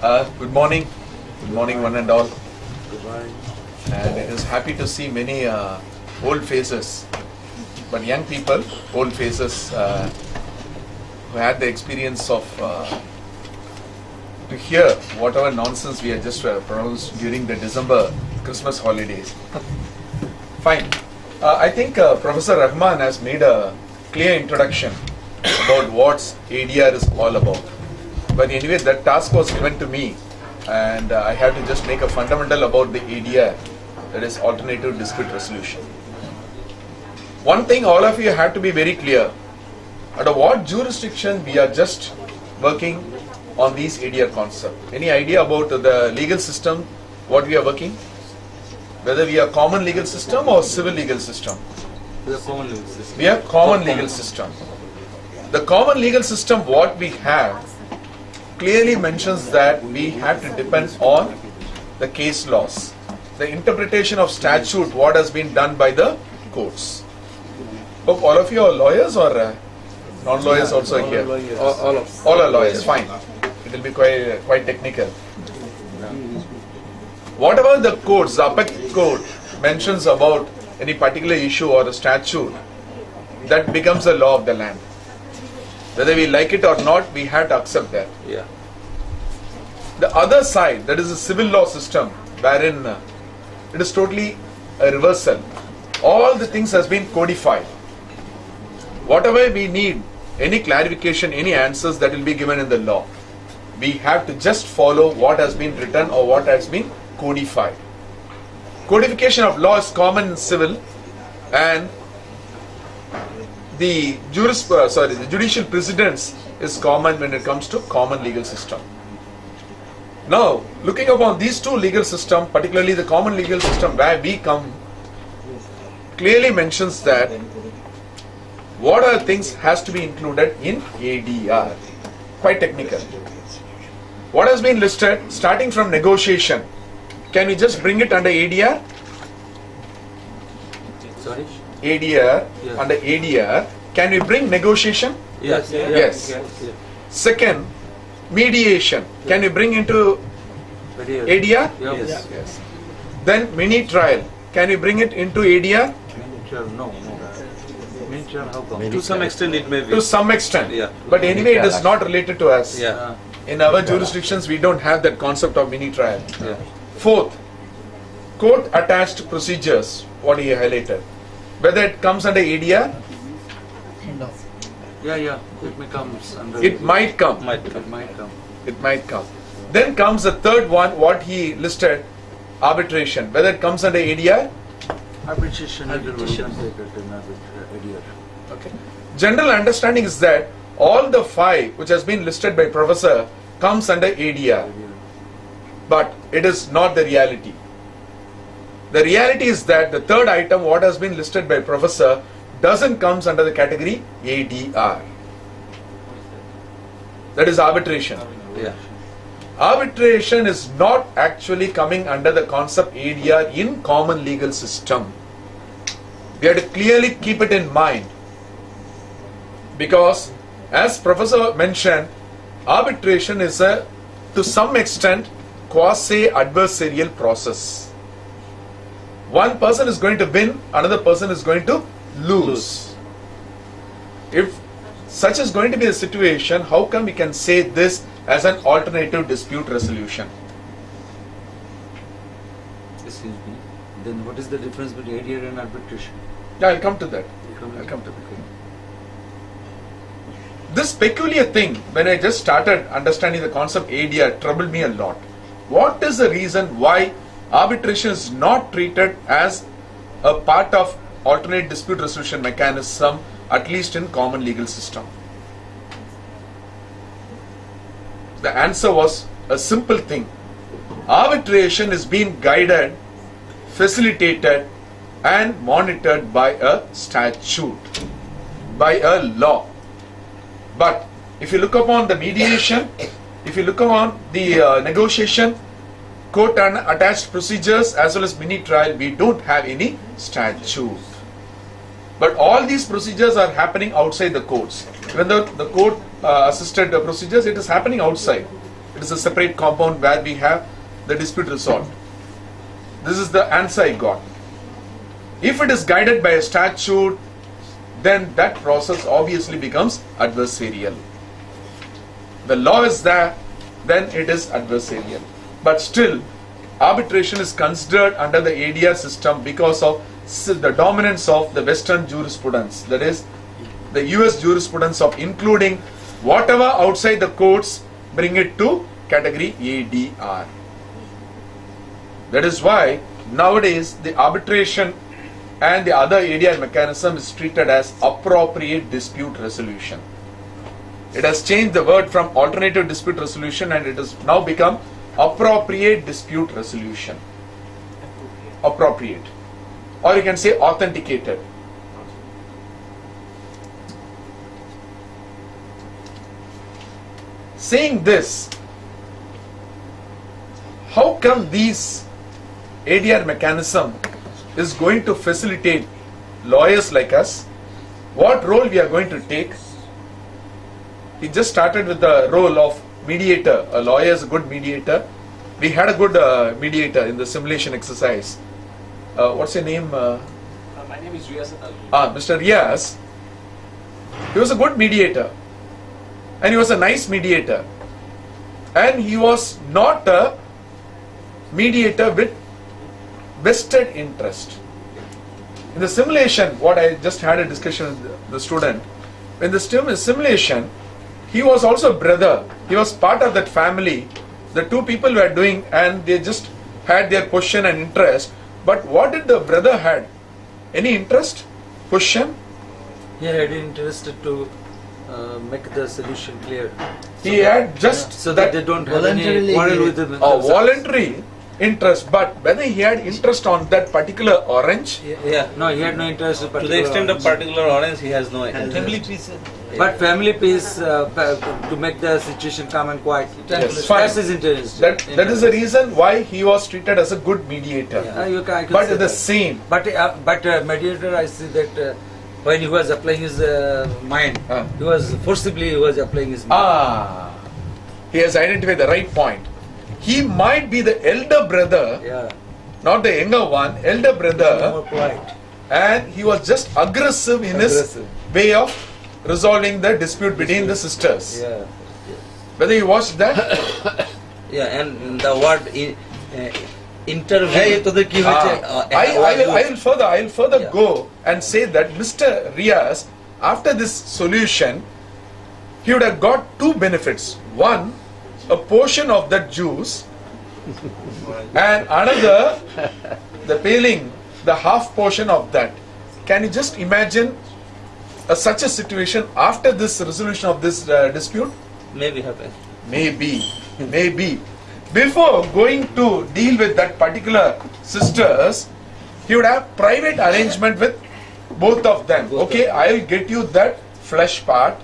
Good morning. Good morning, one and all. Goodbye. And it is happy to see many old faces, but young people, old faces who had the experience of to hear whatever nonsense we had just pronounced during the December Christmas holidays. Fine. I think Professor Rahman has made a clear introduction about what ADR is all about. But anyway, that task was given to me, and I had to just make a fundamental about the ADR, that is Alternative Dispute Resolution. One thing all of you have to be very clear, under what jurisdiction we are just working on these ADR concept. Any idea about the legal system, what we are working? Whether we are common legal system or civil legal system? We are common legal system. We are common legal system. The common legal system what we have clearly mentions that we have to depend on the case laws, the interpretation of statute, what has been done by the courts. Hope all of you are lawyers or non-lawyers also here? All are lawyers, fine. It will be quite technical. Whatever the courts, the upper court mentions about any particular issue or a statute, that becomes the law of the land. Whether we like it or not, we have to accept that. Yeah. The other side, that is the civil law system, wherein it is totally a reversal. All the things has been codified. Whatever we need, any clarification, any answers that will be given in the law, we have to just follow what has been written or what has been codified. Codification of law is common in civil, and the judicial precedence is common when it comes to common legal system. Now, looking upon these two legal systems, particularly the common legal system where we come, clearly mentions that what are things has to be included in ADR. Quite technical. What has been listed, starting from negotiation, can we just bring it under ADR? Sorry? ADR, Yes. under ADR, can we bring negotiation? Yes. Yes. Second, mediation, can we bring into ADR? Yes. Yes. Then mini trial, can we bring it into ADR? Miniature, no. Miniature, how come? To some extent it may be. To some extent. Yeah. But anyway, it is not related to us. Yeah. In our jurisdictions, we don't have that concept of mini trial. Yeah. Fourth, court attached procedures, what he highlighted. Whether it comes under ADR, Yeah. It may come under. it might come. It might come. It might come. Then comes the third one, what he listed, arbitration. Whether it comes under ADR, Arbitration. Arbitration. Idea. okay. General understanding is that all the five which has been listed by Professor comes under ADR. But it is not the reality. The reality is that the third item, what has been listed by Professor, doesn't comes under the category ADR. That is arbitration. Yeah. Arbitration is not actually coming under the concept ADR in common legal system. We have to clearly keep it in mind, because as Professor mentioned, arbitration is a, to some extent, quasi-adversarial process. One person is going to win, another person is going to lose. If such is going to be the situation, how come we can say this as an alternative dispute resolution? Excuse me. Then what is the difference between ADR and arbitration? Yeah, I'll come to that. This peculiar thing, when I just started understanding the concept ADR, troubled me a lot. What is the reason why arbitration is not treated as a part of alternate dispute resolution mechanism, at least in common legal system? The answer was a simple thing. Arbitration is being guided, facilitated, and monitored by a statute, by a law. But if you look upon the mediation, if you look upon the negotiation, court and attached procedures as well as mini trial, we don't have any statute. But all these procedures are happening outside the courts. Even though the court assisted procedures, it is happening outside. It is a separate compound where we have the dispute resolved. This is the answer I got. If it is guided by a statute, then that process obviously becomes adversarial. The law is there, then it is adversarial. But still, arbitration is considered under the ADR system because of the dominance of the Western jurisprudence, that is, the US jurisprudence of including whatever outside the courts, bring it to category ADR. That is why nowadays the arbitration and the other ADR mechanism is treated as appropriate dispute resolution. It has changed the word from alternative dispute resolution and it has now become appropriate dispute resolution. Appropriate. Or you can say authenticated. Saying this, how come these ADR mechanism is going to facilitate lawyers like us? What role we are going to take? We just started with the role of mediator. A lawyer is a good mediator. We had a good mediator in the simulation exercise. What's your name? My name is Riaz Ali. Mr. Riaz. He was a good mediator. And he was a nice mediator. And he was not a mediator with vested interest. In the simulation, what I just had a discussion with the student, in the simulation, he was also a brother. He was part of that family. The two people were doing and they just had their position and interest. But what did the brother had? Any interest? Position? He had interest to make the solution clear. He had just So that they don't have any voluntarily quarrel he- with him. a voluntary interest, but whether he had interest on that particular orange, Yeah. No, he had no interest. To the extent of particular orange, he has no Family interest. But family pays to make the situation calm and quiet. Yes, fine. That's his interest. that is the reason why he was treated as a good mediator. I can But say the that. same, But mediator, I see that when he was applying his mind, he was forcibly applying his mind. he has identified the right point. He might be the elder brother, Yeah, not the younger one, elder more brother, polite. and he was just aggressive in Aggressive. his way of resolving the dispute between the sisters. Yeah. Whether you watched that? Yeah, and the word interview তোদের কি হয়েছে I will further Yeah. go and say that Mr. Riaz, after this solution, he would have got two benefits. One, a portion of that juice, and another, the paling, the half portion of that. Can you just imagine such a situation after this resolution of this dispute? maybe happen. Maybe. Before going to deal with that particular sisters, he would have private arrangement with both of them. Okay, I'll get you that flesh part.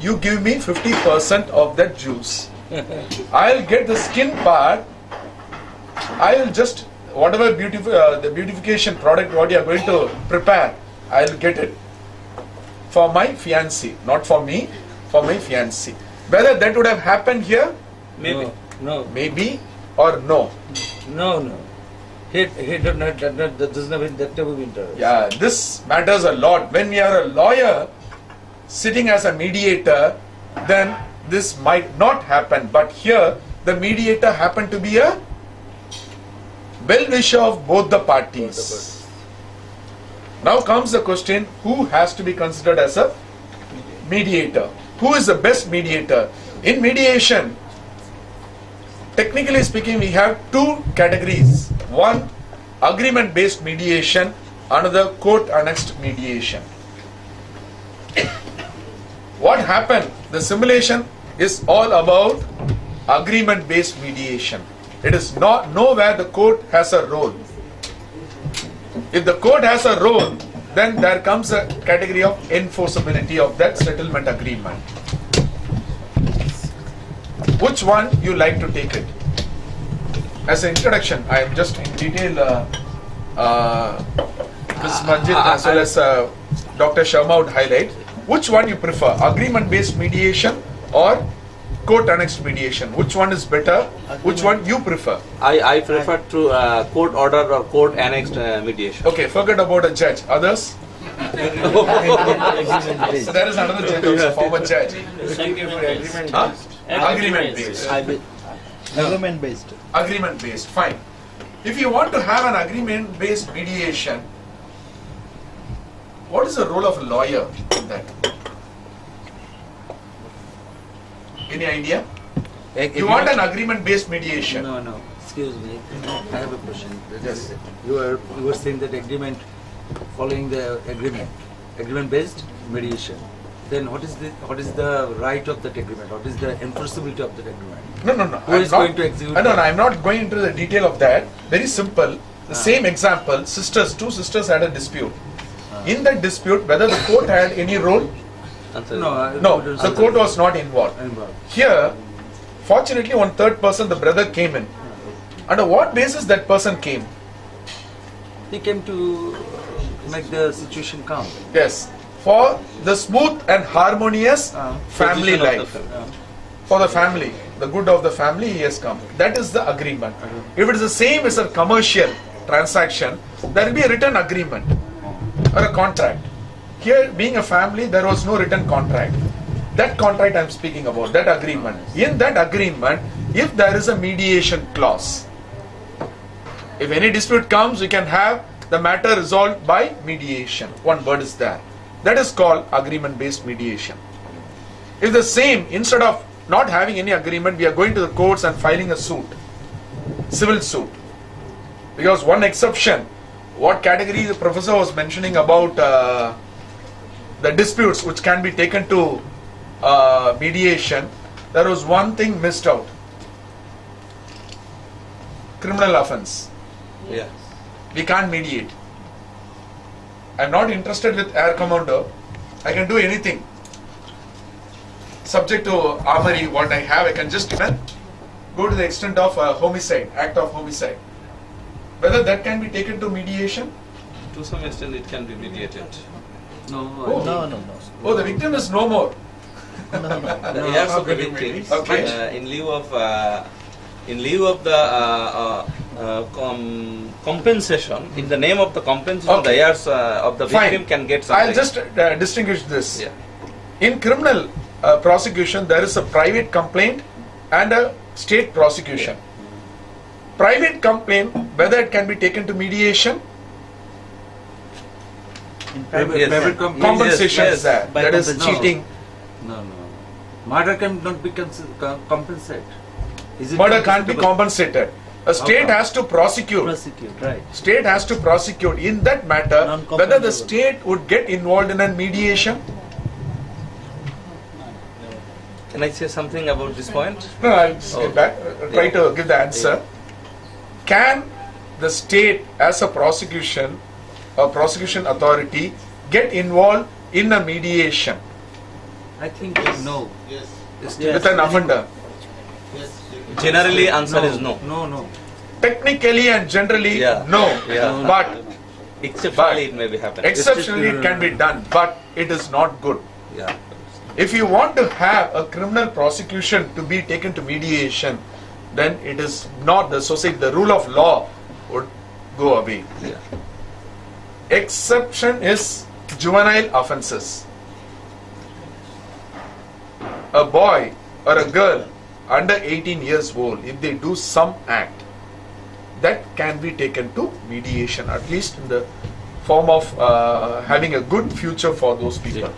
You give me 50% of that juice. I'll get the skin part. I'll just whatever the beautification product what you are going to prepare, I'll get it for my fiancée, not for me, for my fiancée. Whether that would have happened here, Maybe. No, maybe or no. no. He does not. That does not mean that type of interest. Yeah, this matters a lot. When we are a lawyer sitting as a mediator, then this might not happen. But here, the mediator happened to be a well-wisher of both the parties. Now comes the question, who has to be considered as a mediator? Who is the best mediator? In mediation, technically speaking, we have two categories. One, agreement-based mediation, another court-annexed mediation. What happened? The simulation is all about agreement-based mediation. It is not nowhere the court has a role. If the court has a role, then there comes a category of enforceability of that settlement agreement. Which one you like to take it? As an introduction, I am just in detail Ms. Manjit as well as Dr. Sharma would highlight. Which one you prefer? Agreement-based mediation or court annexed mediation. Which one is better? Which one you prefer? I prefer to court order or court annexed mediation. Okay, forget about a judge. Others? So there is another judge also, former judge. Huh? Agreement based. Agreement based. Agreement based, fine. If you want to have an agreement based mediation, what is the role of a lawyer in that? Any idea? You want an agreement based mediation? No, no. Excuse me. I have a question. Yes. You were saying that agreement, following the agreement based mediation. Then what is the right of that agreement? What is the enforceability of that agreement? No. Who I'm is not- going to execute No, that? I'm not going into the detail of that. Very simple. The same example, two sisters had a dispute. In that dispute, whether the court had any role? Answer. No, the court was not involved. Here, fortunately, one third person, the brother, came in. Under what basis that person came? He came to make the situation calm. Yes, for the smooth and harmonious family Position of the life. family. For the family, the good of the family, he has come. That is the agreement. If it is the same as a commercial transaction, there will be a written agreement or a contract. Here, being a family, there was no written contract. That contract I am speaking about, that agreement. In that agreement, if there is a mediation clause, if any dispute comes, we can have the matter resolved by mediation. One word is there. That is called agreement-based mediation. If the same, instead of not having any agreement, we are going to the courts and filing a suit, civil suit. Because one exception, what category the professor was mentioning about the disputes which can be taken to mediation, there was one thing missed out. Criminal offense. Yeah. We can't mediate. I'm not interested with air commando. I can do anything. Subject to armory, what I have, I can just even go to the extent of homicide, act of homicide. Whether that can be taken to mediation? To some extent, it can be mediated. No. No. Oh, the victim is no more. The heirs of the victims, Okay. in lieu of the compensation, in the name of the compensation, Okay. the heirs of the Fine. victim can get something. I'll just distinguish this. Yeah. In criminal prosecution, there is a private complaint and a state prosecution. Private complaint, whether it can be taken to mediation, Yes. compensation Yes, is there. by That is compensation. cheating. No. Murder cannot be compensated. Is it Murder can't be compensable? compensated. A state come? has to prosecute. Prosecute, right. State has to prosecute. In that matter, Non-compensable. whether the state would get involved in a mediation. Can I say something about this point? No, I'll just get back. Try to give the answer. Can the state, as a prosecution authority, get involved in a mediation I think no. Yes. with an offender? Generally, answer is no. No. Technically and generally, Yeah. no. Yeah. But Exceptionally, it may be happening. exceptionally, it can be done. But it is not good. Yeah. If you want to have a criminal prosecution to be taken to mediation, then it is not the society, the rule of law would go away. Yeah. Exception is juvenile offences. A boy or a girl under 18 years old, if they do some act, that can be taken to mediation, at least in the form of having a good future for those people.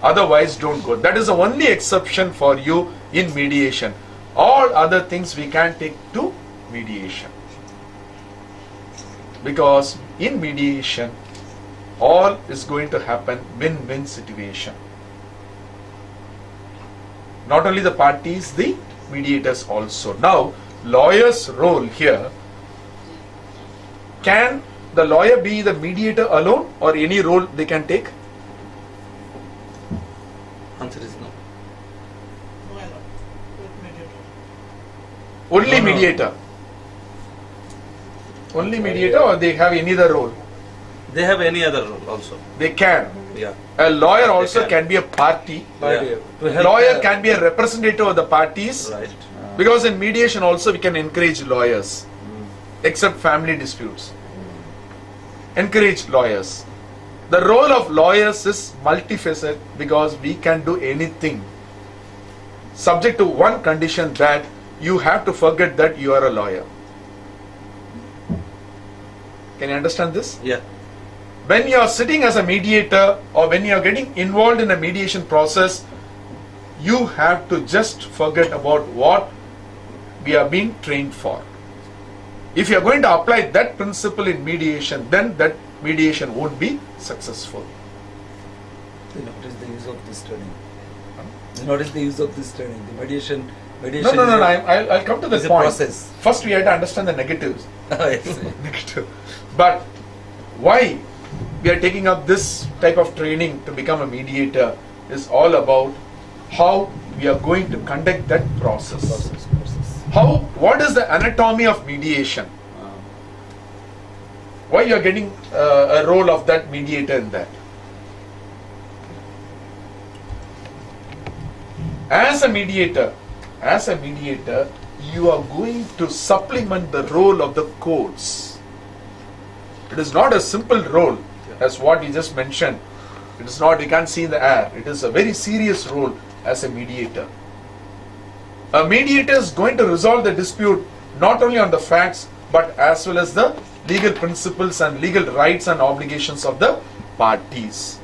Otherwise, don't go. That is the only exception for you in mediation. All other things we can take to mediation. Because in mediation, all is going to happen win-win situation. Not only the parties, the mediators also. Now, lawyer's role here, can the lawyer be the mediator alone or any role they can take? Answer is no. Only mediator. Only mediator, or they have any other role? They have any other role also. They can. Yeah. A lawyer also can. can be a party. Party, to help Lawyer the- can be a representative of the parties. Right. Because in mediation also we can encourage lawyers, except family disputes. Encourage lawyers. The role of lawyers is multifaceted because we can do anything, subject to one condition, that you have to forget that you are a lawyer. Can you understand this? Yeah. When you are sitting as a mediator or when you are getting involved in a mediation process, you have to just forget about what we are being trained for. If you are going to apply that principle in mediation, then that mediation won't be successful. Then what is the use of this training? Then what is the use of this training? The mediation. No, Mediation. no, no, is no. a- I'll come to the is a point. process. First, we have to understand the negatives. Yes. Negative. But why we are taking up this type of training to become a mediator is all about how we are going to conduct that process. Process. What is the anatomy of mediation? Why you are getting a role of that mediator in that? As a mediator, you are going to supplement the role of the courts. It is not a simple role as what you just mentioned. It is not, you can't see in the air. It is a very serious role as a mediator. A mediator is going to resolve the dispute not only on the facts but as well as the legal principles and legal rights and obligations of the parties.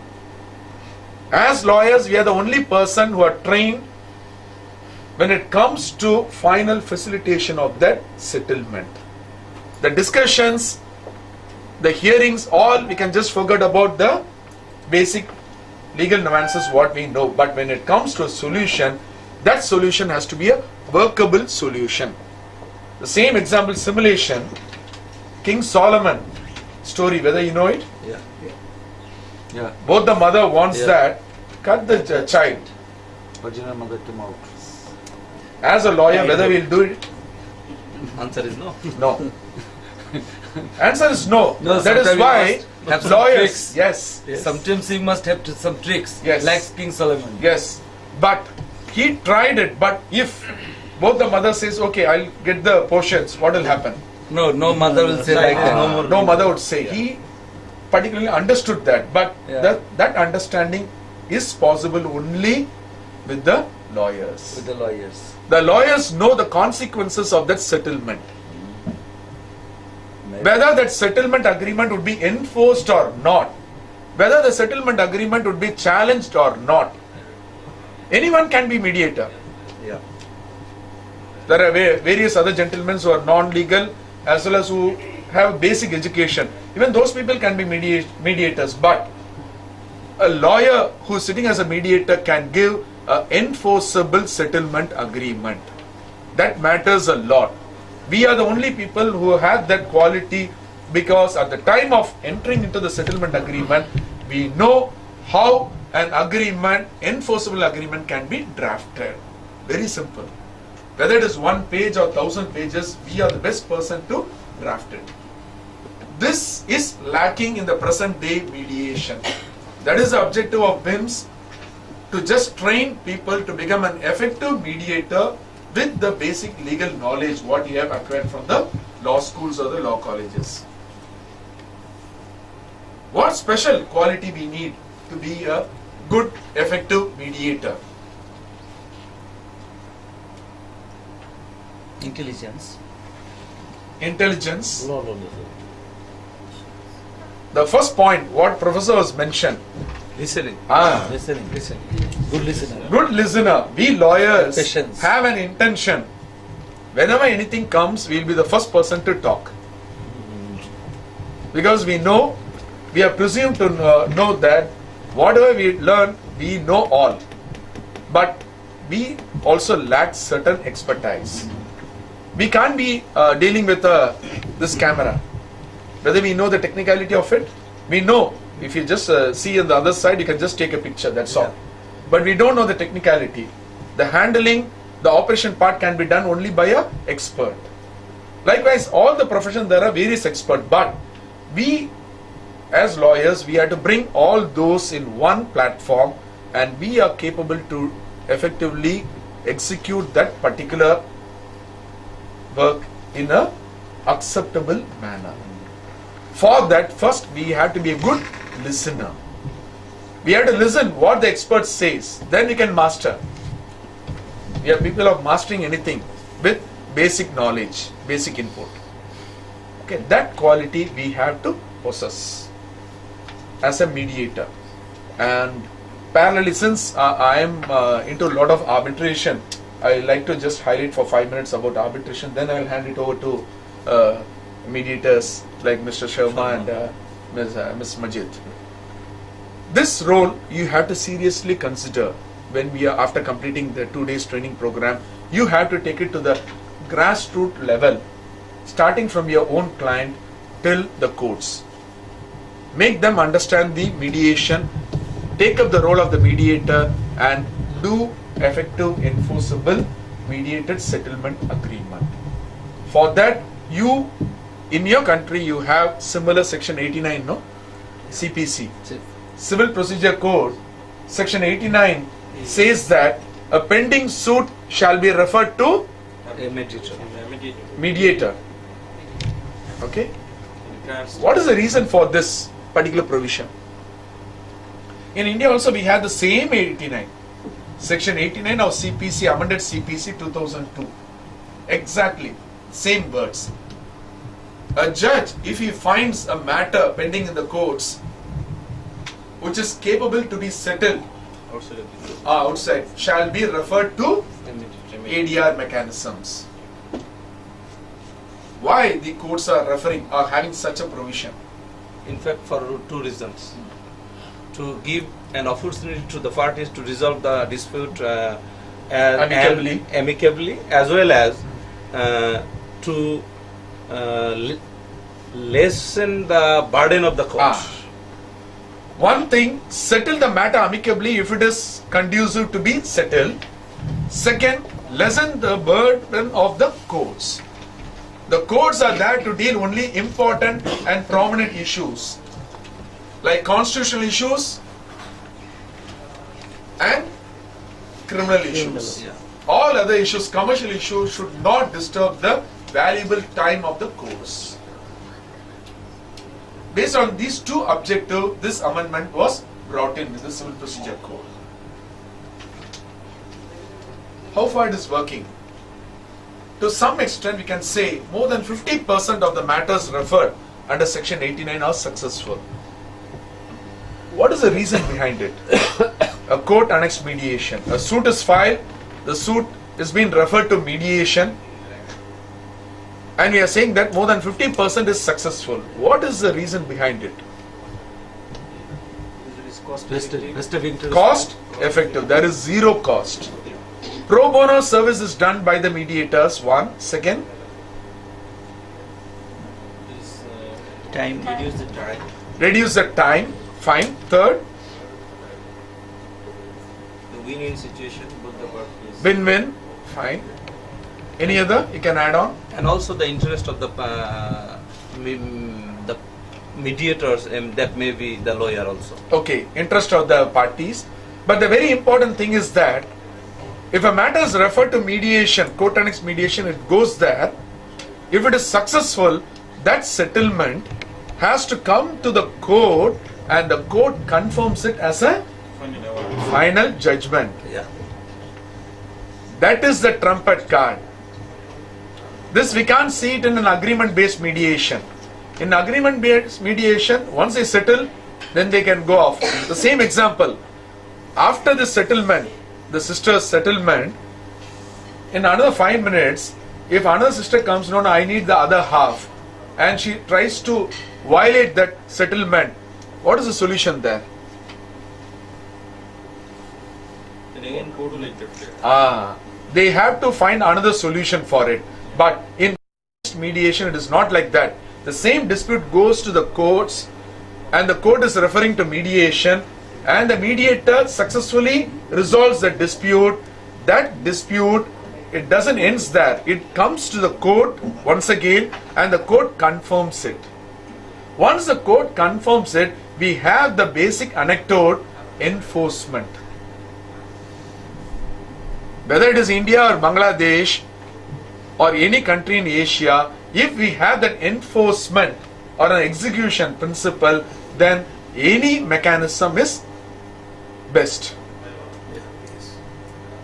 As lawyers, we are the only person who are trained when it comes to final facilitation of that settlement. The discussions, the hearings, all we can just forget about the basic legal nuances what we know. But when it comes to a solution, that solution has to be a workable solution. The same example, simulation, King Solomon story, whether you know it, Yeah. Yeah. both the mother wants Yeah. that, cut the child. Virginal mother came out. As a lawyer, whether we'll do it, Answer is no. no. Answer is no. No, That is sometimes you why must have some lawyers, tricks. yes, Sometimes you must have some tricks. Yes. Like King Solomon. yes. But he tried it. But if both the mother says, okay, I'll get the portions, what will happen? No, no mother will say like that. No mother would say. He particularly understood that. But Yeah. that understanding is possible only with the lawyers. With the lawyers. The lawyers know the consequences of that settlement. Whether that settlement agreement would be enforced or not, whether the settlement agreement would be challenged or not, anyone can be mediator. Yeah. There are various other gentlemen who are non-legal as well as who have basic education. Even those people can be mediators. But a lawyer who is sitting as a mediator can give an enforceable settlement agreement. That matters a lot. We are the only people who have that quality because at the time of entering into the settlement agreement, we know how an agreement, enforceable agreement can be drafted. Very simple. Whether it is 1 page or 1,000 pages, we are the best person to draft it. This is lacking in the present day mediation. That is the objective of BIMS, to just train people to become an effective mediator with the basic legal knowledge what you have acquired from the law schools or the law colleges. What special quality we need to be a good, effective mediator? Intelligence. Intelligence. No. The first point, what professor has mentioned. Listening. Listening. Good listener. Good listener. We lawyers Patience. have an intention. Whenever anything comes, we'll be the first person to talk. Because we know, we are presumed to know that whatever we learn, we know all. But we also lack certain expertise. We can't be dealing with this camera. Whether we know the technicality of it, we know. If you just see on the other side, you can just take a picture, that's all. But we don't know the technicality. The handling, the operation part can be done only by an expert. Likewise, all the professions, there are various experts, but we as lawyers, we have to bring all those in one platform, and we are capable to effectively execute that particular work in a acceptable manner. For that, first we have to be a good listener. We have to listen what the expert says, then we can master. We are people of mastering anything with basic knowledge, basic input. Okay, that quality we have to possess as a mediator. And parallelly, since I am into a lot of arbitration, I like to just highlight for 5 minutes about arbitration, then I will hand it over to mediators like Mr. Sharma and Ms. Majid. This role you have to seriously consider when we are after completing the 2 days training program. You have to take it to the grassroots level, starting from your own client till the courts. Make them understand the mediation, take up the role of the mediator, and do effective enforceable mediated settlement agreement. For that, you in your country you have similar section 89, no? CPC, Civil Procedure Code, section 89 says that a pending suit shall be referred to A mediator. mediator. Okay? What is the reason for this particular provision? In India also we have the same 89. Section 89 of CPC, amended CPC 2002. Exactly, same words. A judge, if he finds a matter pending in the courts which is capable to be settled outside, shall be referred to ADR mechanisms. Why the courts are referring or having such a provision? In fact, for two reasons. To give an opportunity to the parties to resolve the dispute amicably, as well as to lessen the burden of the court. One thing, settle the matter amicably if it is conducive to be settled. Second, lessen the burden of the courts. The courts are there to deal only important and prominent issues like constitutional issues and criminal issues. All other issues, commercial issues, should not disturb the valuable time of the courts. Based on these two objectives, this amendment was brought in the Civil Procedure Code. How far it is working? To some extent, we can say more than 50% of the matters referred under Section 89 are successful. What is the reason behind it? A court annexed mediation. A suit is filed, the suit is being referred to mediation, and we are saying that more than 50% is successful. What is the reason behind it? Vested interest. Cost effective. There is zero cost. Pro bono service is done by the mediators. One. Second, Time. reduce the time. Fine. Third, The win-win situation, both the parties. win-win. Fine. Any other you can add on? And also the interest of the mediators, that may be the lawyer also. Okay, interest of the parties. But the very important thing is that if a matter is referred to mediation, court annexed mediation, it goes there. If it is successful, that settlement has to come to the court and the court confirms it as a final judgment. Yeah. That is the trumpet card. This we can't see it in an agreement-based mediation. In agreement-based mediation, once they settle, then they can go off. The same example, after the settlement, the sister's settlement, in another 5 minutes, if another sister comes, no, I need the other half, and she tries to violate that settlement, what is the solution there? Then again go to like that. They have to find another solution for it. But in mediation, it is not like that. The same dispute goes to the courts, and the court is referring to mediation, and the mediator successfully resolves the dispute. That dispute, it doesn't end there. It comes to the court once again, and the court confirms it. Once the court confirms it, we have the basic anecdote enforcement. Whether it is India or Bangladesh or any country in Asia, if we have that enforcement or an execution principle, then any mechanism is best.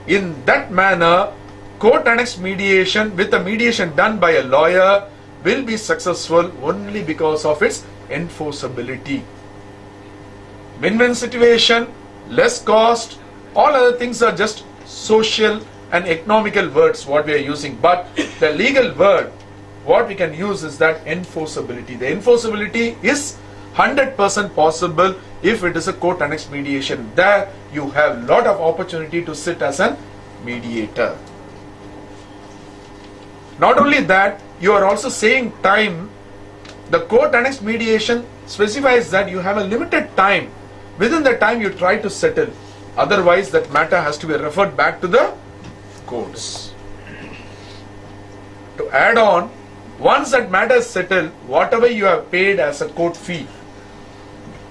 In that manner, court annexed mediation with a mediation done by a lawyer will be successful only because of its enforceability. Win-win situation, less cost, all other things are just social and economical words what we are using, but the legal word what we can use is that enforceability. The enforceability is 100% possible if it is a court annexed mediation. There you have lot of opportunity to sit as a mediator. Not only that, you are also saying time. The court annexed mediation specifies that you have a limited time. Within the time you try to settle. Otherwise that matter has to be referred back to the courts. To add on, once that matter is settled, whatever you have paid as a court fee,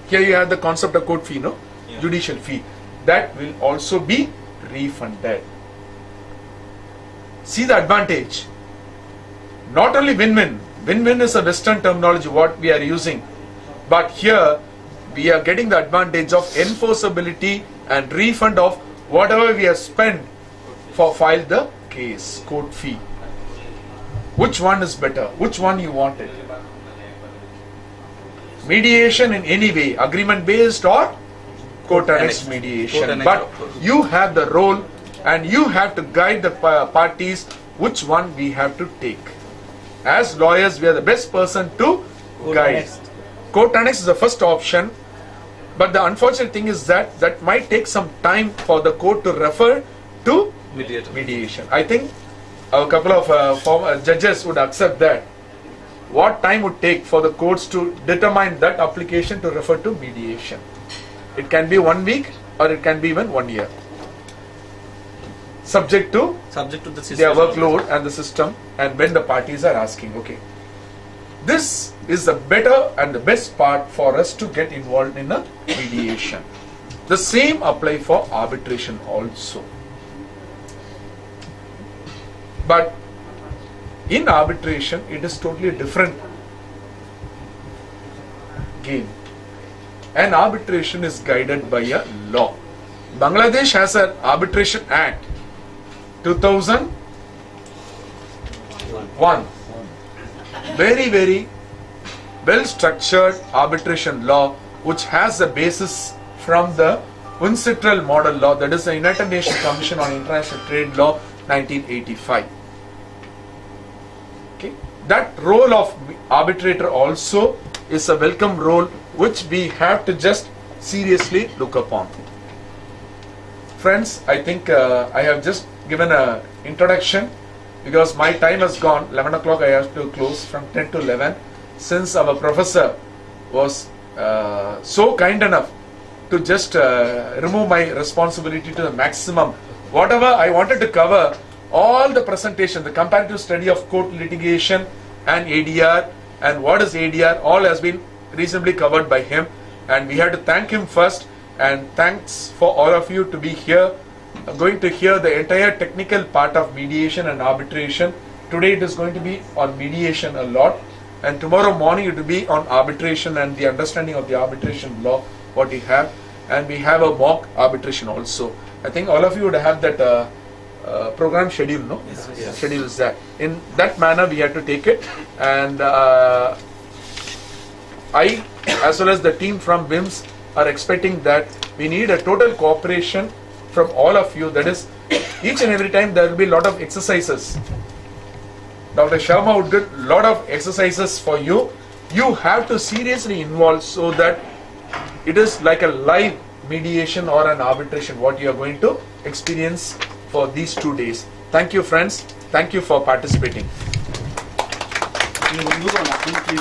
here you have the concept of court fee, no? Yeah. Judicial fee. That will also be refunded. See the advantage. Not only win-win. Win-win is a Western terminology what we are using. But here we are getting the advantage of enforceability and refund of whatever we have spent for file the case, court fee. Which one is better? Which one you wanted? Mediation in any way, agreement based or court annexed mediation. But you have the role and you have to guide the parties which one we have to take. As lawyers, we are the best person to guide. Court annexed is the first option, but the unfortunate thing is that that might take some time for the court to refer to mediation. I think a couple of former judges would accept that. What time would take for the courts to determine that application to refer to mediation? It can be 1 week or it can be even 1 year. Subject to the system. their workload and the system and when the parties are asking. Okay. This is the better and the best part for us to get involved in a mediation. The same apply for arbitration also. But in arbitration, it is totally different game. And arbitration is guided by a law. Bangladesh has an arbitration act 2001. Very, very well structured arbitration law which has the basis from the UNCITRAL model law, that is the United Nations Commission on International Trade Law 1985. Okay. That role of arbitrator also is a welcome role which we have to just seriously look upon. Friends, I think I have just given an introduction because my time has gone. 11 o'clock I have to close, from 10 to 11. Since our professor was so kind enough to just remove my responsibility to the maximum. Whatever I wanted to cover, all the presentation, the comparative study of court litigation and ADR and what is ADR, all has been reasonably covered by him, and we have to thank him first, and thanks for all of you to be here, going to hear the entire technical part of mediation and arbitration. Today it is going to be on mediation a lot, and tomorrow morning it will be on arbitration and the understanding of the arbitration law what we have, and we have a mock arbitration also. I think all of you would have that program schedule, no? Yes. Schedule is that. In that manner we have to take it, and I as well as the team from WIMS are expecting that we need a total cooperation from all of you. That is, each and every time there will be a lot of exercises. Dr. Sharma would get a lot of exercises for you. You have to seriously involve so that it is like a live mediation or an arbitration what you are going to experience for these 2 days. Thank you, friends. Thank you for participating.